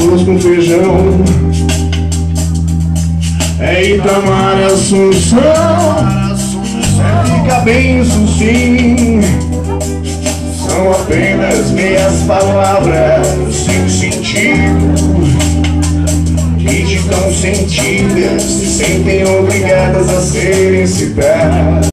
arroz com feijão. É Itamar, Assunção, fica bem, isso sim. São apenas meias palavras sem sentido, que de tão sentidas se sentem obrigadas a serem citadas.